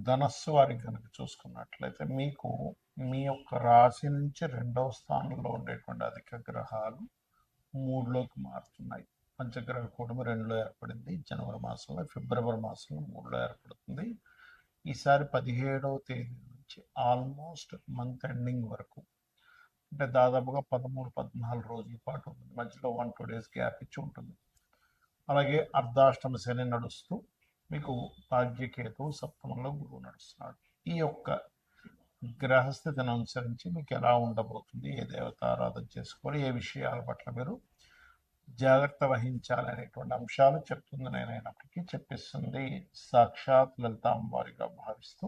ధనస్సు వారికి కనుక చూసుకున్నట్లయితే మీకు మీ యొక్క రాశి నుంచి రెండవ స్థానంలో ఉండేటువంటి అధిక గ్రహాలు మూడులోకి మారుతున్నాయి. పంచగ్రహ కూటమి రెండులో ఏర్పడింది జనవరి మాసంలో, ఫిబ్రవరి మాసంలో మూడులో ఏర్పడుతుంది. ఈసారి 17వ తేదీ నుంచి ఆల్మోస్ట్ మంత్ ఎండింగ్ వరకు, అంటే దాదాపుగా 13-14 రోజుల పాటు ఉంటుంది. మధ్యలో 1-2 డేస్ గ్యాప్ ఇచ్చి ఉంటుంది. అలాగే అర్ధాష్టమ శని నడుస్తూ మీకు భాగ్యకేతువు సప్తమంలో గురువు నడుస్తున్నాడు. ఈ యొక్క గ్రహస్థితిని అనుసరించి మీకు ఎలా ఉండబోతుంది, ఏ దేవత ఆరాధన చేసుకోవాలి, ఏ విషయాల పట్ల మీరు జాగ్రత్త వహించాలి అనేటువంటి అంశాలు చెప్తుంది. నేనైనప్పటికీ చెప్పిస్తుంది సాక్షాత్ లలిత అమ్మవారిగా భావిస్తూ,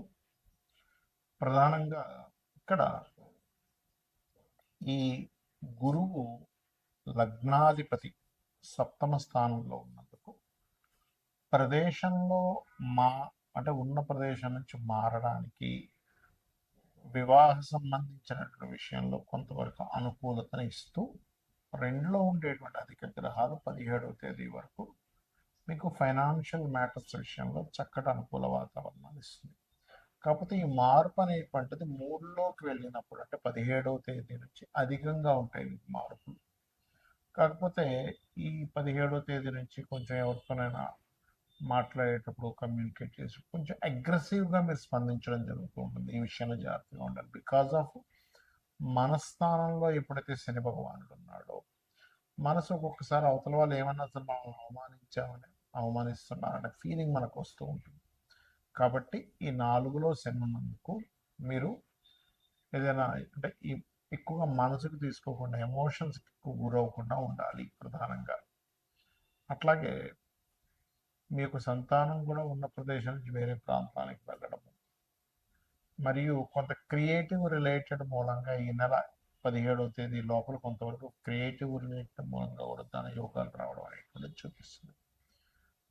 ప్రధానంగా ఇక్కడ ఈ గురువు లగ్నాధిపతి సప్తమ స్థానంలో ఉన్నందుకు ప్రదేశంలో అంటే ఉన్న ప్రదేశం నుంచి మారడానికి, వివాహ సంబంధించినటువంటి విషయంలో కొంతవరకు అనుకూలతను ఇస్తూ, రెండులో ఉండేటువంటి అధిక గ్రహాలు 17వ తేదీ వరకు మీకు ఫైనాన్షియల్ మ్యాటర్స్ విషయంలో చక్కటి అనుకూల వాతావరణాన్ని ఇస్తుంది. కాకపోతే ఈ మార్పు అనేటువంటిది మూడులోకి వెళ్ళినప్పుడు, అంటే 17వ తేదీ నుంచి అధికంగా ఉంటాయి మీకు మార్పులు. కాకపోతే ఈ 17వ తేదీ నుంచి కొంచెం ఎవరితోనైనా మాట్లాడేటప్పుడు, కమ్యూనికేట్ చేసి కొంచెం అగ్రెసివ్గా మీరు స్పందించడం జరుగుతూ ఉంటుంది. ఈ విషయంలో జాగ్రత్తగా ఉండాలి. బికాజ్ ఆఫ్ మనస్థానంలో ఎప్పుడైతే శని భగవానుడు ఉన్నాడో, మనసు ఒక్కొక్కసారి అవతల వాళ్ళు ఏమన్నా అసలు మనం అవమానిస్తున్నారనే ఫీలింగ్ మనకు వస్తూ ఉంటుంది. కాబట్టి ఈ 4లో శని ఉన్నందుకు మీరు ఏదైనా అంటే ఎక్కువగా మనసుకు తీసుకోకుండా, ఎమోషన్స్కి ఎక్కువ గురవకుండా ఉండాలి ప్రధానంగా. అట్లాగే మీ యొక్క సంతానం కూడా ఉన్న ప్రదేశం నుంచి వేరే ప్రాంతానికి వెళ్ళడం, మరియు కొంత క్రియేటివ్ రిలేటెడ్ మూలంగా ఈ నెల 17వ తేదీ లోపల కొంతవరకు క్రియేటివ్ రిలేటెడ్ మూలంగా కూడా దాని యోగాలు రావడం అనేటువంటిది చూపిస్తుంది.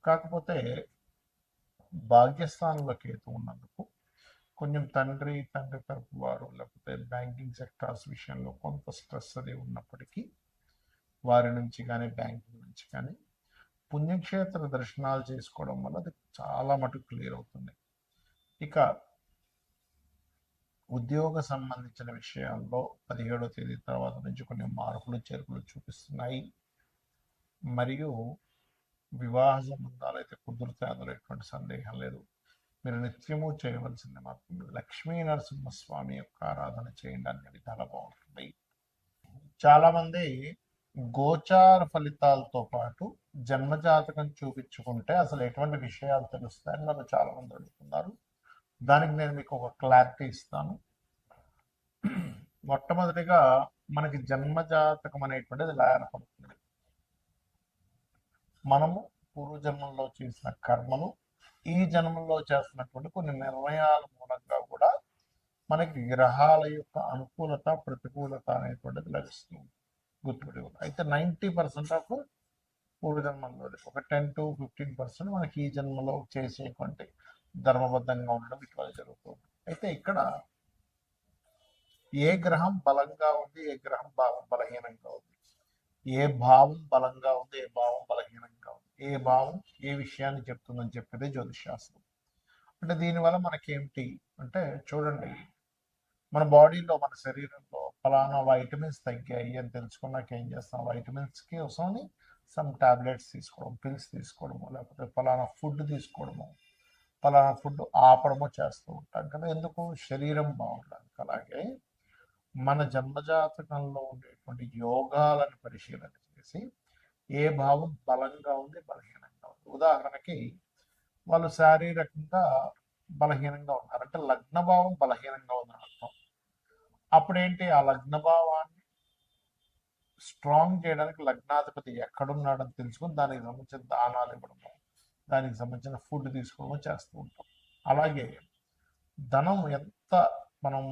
కాకపోతే భాగ్యస్థానంలో కేతు ఉన్నందుకు కొంచెం తండ్రి తరపు వారు, లేకపోతే బ్యాంకింగ్ సెక్టార్స్ విషయంలో కొంత స్ట్రెస్ అది ఉన్నప్పటికీ, వారి నుంచి కానీ బ్యాంకింగ్ నుంచి కానీ పుణ్యక్షేత్ర దర్శనాలు చేసుకోవడం వల్ల అది చాలా మటుకు క్లియర్ అవుతుంది. ఇక ఉద్యోగ సంబంధించిన విషయాల్లో 17వ తేదీ తర్వాత నుంచి కొన్ని మార్పులు చేర్పులు చూపిస్తున్నాయి. మరియు వివాహ సంబంధాలు అయితే కుదురుతాయి, అందులో ఎటువంటి సందేహం లేదు. మీరు నిత్యము చేయవలసింది మాత్రం లక్ష్మీ నరసింహస్వామి యొక్క ఆరాధన చేయండి, అన్ని విధాలా బాగుంటుంది. చాలామంది గోచార ఫలితాలతో పాటు జన్మజాతకం చూపించుకుంటే అసలు ఎటువంటి విషయాలు తెలుస్తాయని నన్ను చాలామంది అడుగుతున్నారు. దానికి నేను మీకు ఒక క్లారిటీ ఇస్తాను. మొట్టమొదటిగా మనకి జన్మజాతకం అనేటువంటిది ఎలా ఏర్పడుతుంది, మనము పూర్వజన్మల్లో చేసిన కర్మలు, ఈ జన్మల్లో చేస్తున్నటువంటి కొన్ని నిర్ణయాల మూలంగా కూడా మనకి గ్రహాల యొక్క అనుకూలత ప్రతికూలత అనేటువంటిది లభిస్తుంది. గుర్తుపెట్టుకోండి. అయితే 90% ఆఫ్ పూర్వజన్మల్లో, ఒక 10-15% మనకి ఈ జన్మలో చేసేటువంటి ధర్మబద్ధంగా ఉండడం ఇట్లా జరుగుతుంది. అయితే ఇక్కడ ఏ గ్రహం బలంగా ఉంది, ఏ గ్రహం బలహీనంగా ఉంది, ఏ భావం బలంగా ఉంది, ఏ భావం బలహీనంగా ఉంది, ఏ భావం ఏ విషయాన్ని చెప్తుందని చెప్పేదే జ్యోతిషాస్త్రం. అంటే దీనివల్ల మనకేమిటి అంటే, చూడండి, మన బాడీలో, మన శరీరంలో ఫలానా వైటమిన్స్ తగ్గాయి అని తెలుసుకున్నాక ఏం చేస్తాం, వైటమిన్స్కి వస్తుంది సమ్ టాబ్లెట్స్ తీసుకోవడం, పిల్స్ తీసుకోవడము, లేకపోతే ఫలానా ఫుడ్ తీసుకోవడము, ఫలానా ఫుడ్ ఆపడము చేస్తూ ఉంటాం కదా. ఎందుకు? శరీరం బాగుండడానికి. అలాగే మన జన్మజాతకంలో ఉండేటువంటి యోగాలను పరిశీలన చేసి ఏ భావం బలంగా ఉంది, బలహీనంగా ఉంది. ఉదాహరణకి వాళ్ళు శారీరకంగా బలహీనంగా ఉన్నారు అంటే లగ్నభావం బలహీనంగా ఉందని అర్థం. అప్పుడేంటి, ఆ లగ్నభావాన్ని స్ట్రాంగ్ చేయడానికి లగ్నాధిపతి ఎక్కడున్నాడని తెలుసుకొని దానికి సంబంధించిన దానాలు ఇవ్వడము, దానికి సంబంధించిన ఫుడ్ తీసుకోవడము చేస్తూ ఉంటాం. అలాగే ధనం ఎంత మనం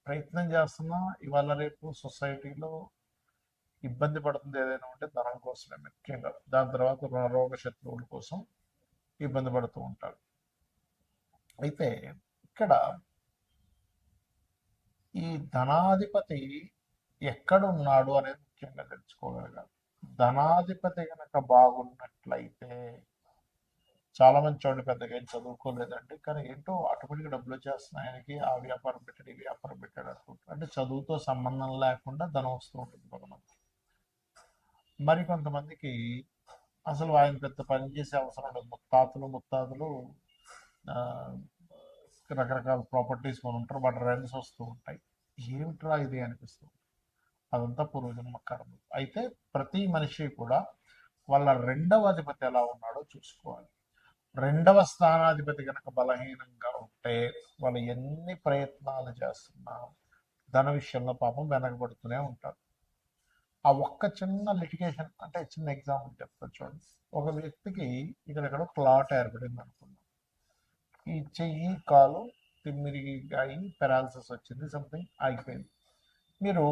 ప్రయత్నం చేస్తున్నా, ఇవాళ రేపు సొసైటీలో ఇబ్బంది పడుతుంది ఏదైనా ఉంటే ధనం కోసమే ముఖ్యంగా. దాని తర్వాత రోగ శత్రువుల కోసం ఇబ్బంది పడుతూ ఉంటారు. అయితే ఇక్కడ ఈ ధనాధిపతి ఎక్కడ ఉన్నాడు అనేది ముఖ్యంగా తెలుసుకోగలగాలి. ధనాధిపతి కనుక బాగున్నట్లయితే చాలా మంది చూడండి పెద్దగా ఏం చదువుకోలేదండి, కానీ ఏంటో ఆటోమేటిక్గా డబ్బులు వచ్చేస్తున్నాయి ఆయనకి, ఆ వ్యాపారం పెట్టాడు ఈ వ్యాపారం పెట్టాడు అనుకుంటారు. అంటే చదువుతో సంబంధం లేకుండా ధనం వస్తూ ఉంటుంది కొంతమంది. మరి కొంతమందికి అసలు ఆయన పెద్ద పని చేసే అవసరం ఉండదు. ముత్తాతలు ముత్తాతలు ఆ, రకరకాల ప్రాపర్టీస్ కొని ఉంటారు, వాటి రెంట్స్ వస్తూ ఉంటాయి. ఏమిట్రా ఇది అనిపిస్తుంది. అదంతా పూర్వజన్మ కర్మ. అయితే ప్రతి మనిషి కూడా వాళ్ళ రెండవ అధిపతి ఎలా ఉన్నాడో చూసుకోవాలి. రెండవ స్థానాధిపతి కనుక బలహీనంగా ఉంటే వాళ్ళు ఎన్ని ప్రయత్నాలు చేస్తున్నా ధన విషయంలో పాపం వెనకబడుతూనే ఉంటారు. ఆ ఒక్క చిన్న లిటిగేషన్, అంటే చిన్న ఎగ్జాంపుల్ చెప్తా చూడండి. ఒక వ్యక్తికి ఇక్కడ క్లాట్ ఏర్పడింది అనుకుందాం. ఈ చెయ్యి కాలు తిమ్మిరిగా అయి పెరాలసిస్ వచ్చింది, సంథింగ్ ఆగిపోయింది. మీరు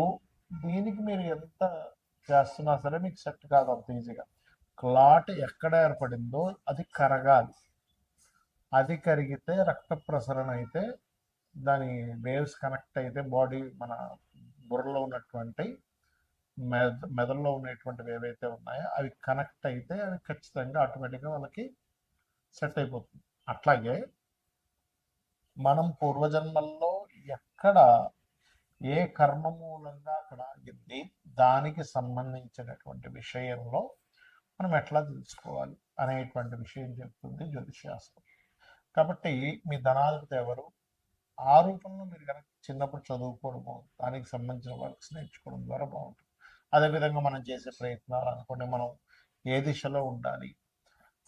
దీనికి మీరు ఎంత చేస్తున్నా సరే మీకు సెట్ కాదు అంత ఈజీగా. క్లాట్ ఎక్కడ ఏర్పడిందో అది కరగాలి. అది కరిగితే రక్త ప్రసరణ అయితే, దాని వేవ్స్ కనెక్ట్ అయితే బాడీ మన బుర్రలో ఉన్నటువంటి మెదడులో ఉన్నటువంటివి ఏవైతే ఉన్నాయో అవి కనెక్ట్ అయితే అవి ఖచ్చితంగా ఆటోమేటిక్గా వాళ్ళకి సెట్ అయిపోతుంది. అట్లాగే మనం పూర్వజన్మల్లో ఎక్కడ ఏ కర్మ మూలంగా అక్కడ ఆగింది, దానికి సంబంధించినటువంటి విషయంలో మనం ఎట్లా తెలుసుకోవాలి అనేటువంటి విషయం చెప్తుంది జ్యోతిషాస్త్రం. కాబట్టి మీ ధనాధిపతి ఎవరు, ఆ రూపంలో మీరు కనుక చిన్నప్పుడు చదువుకోవడము, దానికి సంబంధించిన వర్క్స్ నేర్చుకోవడం ద్వారా బాగుంటుంది. అదేవిధంగా మనం చేసే ప్రయత్నాలు అనుకోండి, మనం ఏ దిశలో ఉండాలి,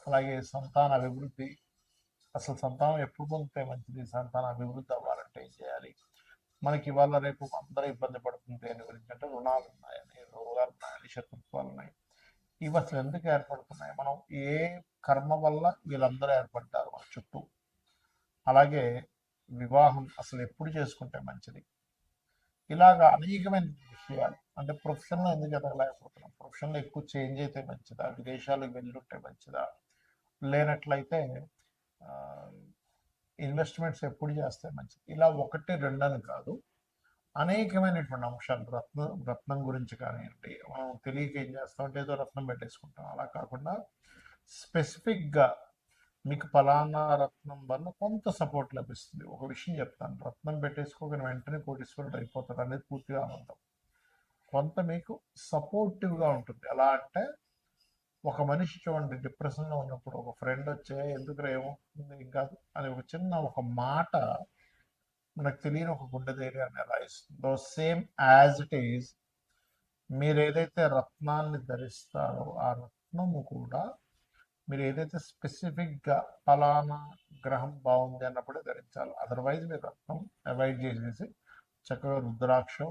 అలాగే సంతాన అభివృద్ధి, అసలు సంతానం ఎప్పుడు పొందితే మంచిది, సంతాన అభివృద్ధి అవ్వాలంటే ఏం చేయాలి, మనకి ఇవాళ రేపు అందరూ ఇబ్బంది పడుతుంది దేని గురించి అంటే రుణాలు ఉన్నాయని, రోగాలు ఉన్నాయని, శత్రుత్వాలు ఉన్నాయి. ఇవి అసలు ఎందుకు ఏర్పడుతున్నాయి, మనం ఏ కర్మ వల్ల వీళ్ళందరూ ఏర్పడ్డారు మన చుట్టూ. అలాగే వివాహం అసలు ఎప్పుడు చేసుకుంటే మంచిది, ఇలాగా అనేకమైన విషయాలు. అంటే ప్రొఫెషన్లో ఎందుకు ఎదగలేకపోతున్నాం, ప్రొఫెషన్లో ఎక్కువ చేంజ్ అయితే మంచిదా, విదేశాలకు వెళ్ళుంటే మంచిదా, లేనట్లయితే ఇన్వెస్ట్మెంట్స్ ఎప్పుడు చేస్తే మంచిది. ఇలా ఒకటి రెండని కాదు, అనేకమైనటువంటి అంశాలు. రత్నం గురించి కానివ్వండి, మనం తెలియక ఏం చేస్తాం అంటే ఏదో రత్నం పెట్టేసుకుంటాం. అలా కాకుండా స్పెసిఫిక్గా మీకు ఫలానా రత్నం వల్ల కొంత సపోర్ట్ లభిస్తుంది. ఒక విషయం చెప్తాను, రత్నం పెట్టేసుకోగానే వెంటనే కోటీశ్వరుడు అయిపోతారు అనేది పూర్తిగా అబద్ధం. కొంత మీకు సపోర్టివ్గా ఉంటుంది. ఎలా అంటే ఒక మనిషి చూడండి డిప్రెషన్లో ఉన్నప్పుడు ఒక ఫ్రెండ్ వచ్చే ఎందుకు ఏమవుతుంది ఇంకా అని ఒక చిన్న ఒక మాట మనకు తెలియని ఒక గుండె ధైర్యాన్ని ఎలా ఇస్తుందో, సేమ్ యాజ్ ఇట్ ఈజ్ మీరు ఏదైతే రత్నాన్ని ధరిస్తారో ఆ రత్నము కూడా మీరు ఏదైతే స్పెసిఫిక్గా ఫలానా గ్రహం బాగుంది అన్నప్పుడే ధరించాలి. అదర్వైజ్ మీరు రత్నం అవాయిడ్ చేసేసి చక్కగా రుద్రాక్షం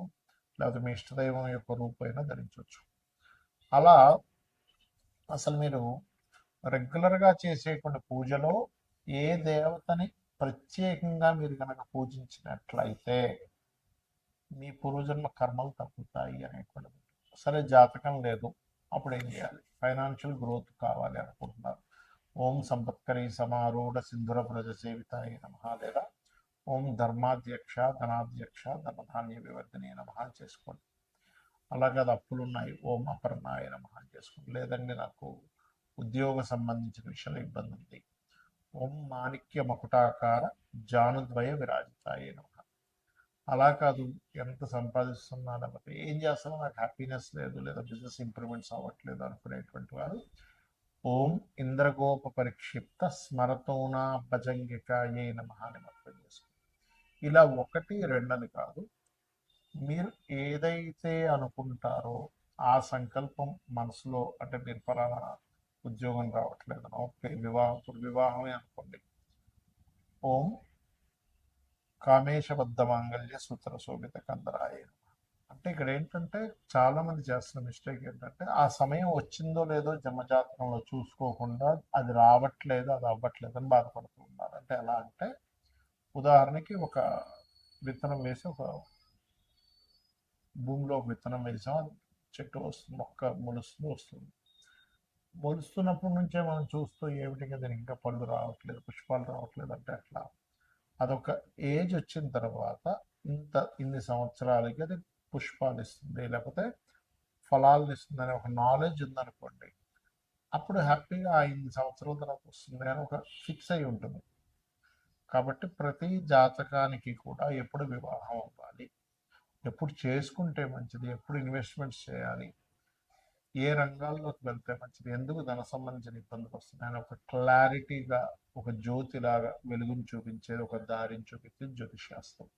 లేకపోతే మీ ఇష్టదైవం యొక్క రూపైనా ధరించవచ్చు. అలా అసలు మీరు రెగ్యులర్గా చేసేటువంటి పూజలో ఏ దేవతని ప్రత్యేకంగా మీరు కనుక పూజించినట్లయితే మీ పూర్వజన్మ కర్మలు తగ్గుతాయి అనేటువంటిది. సరే జాతకం లేదు, అప్పుడు ఏం చేయాలి, ఫైనాన్షియల్ గ్రోత్ కావాలి అనుకుంటున్నారు, ఓం సంపత్కరి సమారూఢ సింధుర వ్రజ సేవితాయ నమః, లేదా ఓం ధర్మాధ్యక్ష ధనాధ్యక్ష ధనధాన్య వివర్ధనే నమః చేసుకోండి. అలాగే అది అప్పులు ఉన్నాయి, ఓం అపర్ణాయ నమః చేసుకోండి. లేదండి నాకు ఉద్యోగ సంబంధించిన విషయంలో ఇబ్బంది ఉంది, ఓం మాణిక్య మకుటాకార జానుద్వయ విరాజితాయ నమః. అలా కాదు, ఎంత సంపాదిస్తున్నా లేకపోతే ఏం చేస్తున్నా నాకు హ్యాపీనెస్ లేదు, లేదా బిజినెస్ ఇంప్రూవ్మెంట్స్ అవ్వట్లేదు అనుకునేటువంటి వారు ఓం ఇంద్రగోప పరిక్షిప్త స్మరతోనా భజంగికాయే నమః అని మంత్రం చేసుకోండి. ఇలా ఒకటి రెండని కాదు, మీరు ఏదైతే అనుకుంటారో ఆ సంకల్పం మనసులో, అంటే మీరు ఫలానా ఉద్యోగం రావట్లేదు, ఓకే వివాహమే అనుకోండి, ఓం కామేశబద్ధ మాంగళ్య సూత్ర శోభిత కందరాయ. అంటే ఇక్కడ ఏంటంటే చాలా మంది చేస్తున్న మిస్టేక్ ఏంటంటే ఆ సమయం వచ్చిందో లేదో జన్మజాతకంలో చూసుకోకుండా అది రావట్లేదు అది అవ్వట్లేదు అని బాధపడుతూ ఉన్నారు. అంటే ఎలా అంటే ఉదాహరణకి ఒక విత్తనం వేసి ఒక భూమిలో ఒక విత్తనం వేసాం, చెట్టు వస్తుంది, మొక్క మొలుస్తుంది వస్తుంది. మొలుస్తున్నప్పటి నుంచే మనం చూస్తూ ఏమిటి కదా ఇంకా పళ్ళు రావట్లేదు పుష్పాలు రావట్లేదు అంటే అట్లా. అదొక ఏజ్ వచ్చిన తర్వాత ఇన్ని సంవత్సరాలకి అది పుష్పాలు ఇస్తుంది లేకపోతే ఫలాలను ఇస్తుంది అనే ఒక నాలెడ్జ్ ఉందనుకోండి, అప్పుడు హ్యాపీగా ఆ ఇన్ని సంవత్సరాల తర్వాత వస్తుంది అని ఒక ఫిక్స్ అయి ఉంటుంది. కాబట్టి ప్రతి జాతకానికి కూడా ఎప్పుడు వివాహం అవ్వాలి, ఎప్పుడు చేసుకుంటే మంచిది, ఎప్పుడు ఇన్వెస్ట్మెంట్స్ చేయాలి, ఏ రంగాల్లోకి వెళ్తే మంచిది, ఎందుకు ధన సంబంధించిన ఇబ్బందులు వస్తున్నాయని ఒక క్లారిటీగా ఒక జ్యోతిలాగా వెలుగుని చూపించేది, ఒక దారిని చూపించేది జ్యోతిషాస్త్రం.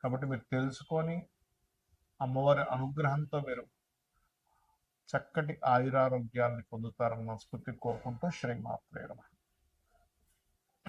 కాబట్టి మీరు తెలుసుకొని అమ్మవారి అనుగ్రహంతో మీరు చక్కటి ఆయురారోగ్యాన్ని పొందుతారని మనస్ఫూర్తి కోరుకుంటూ శ్రీమాత్రే నమః.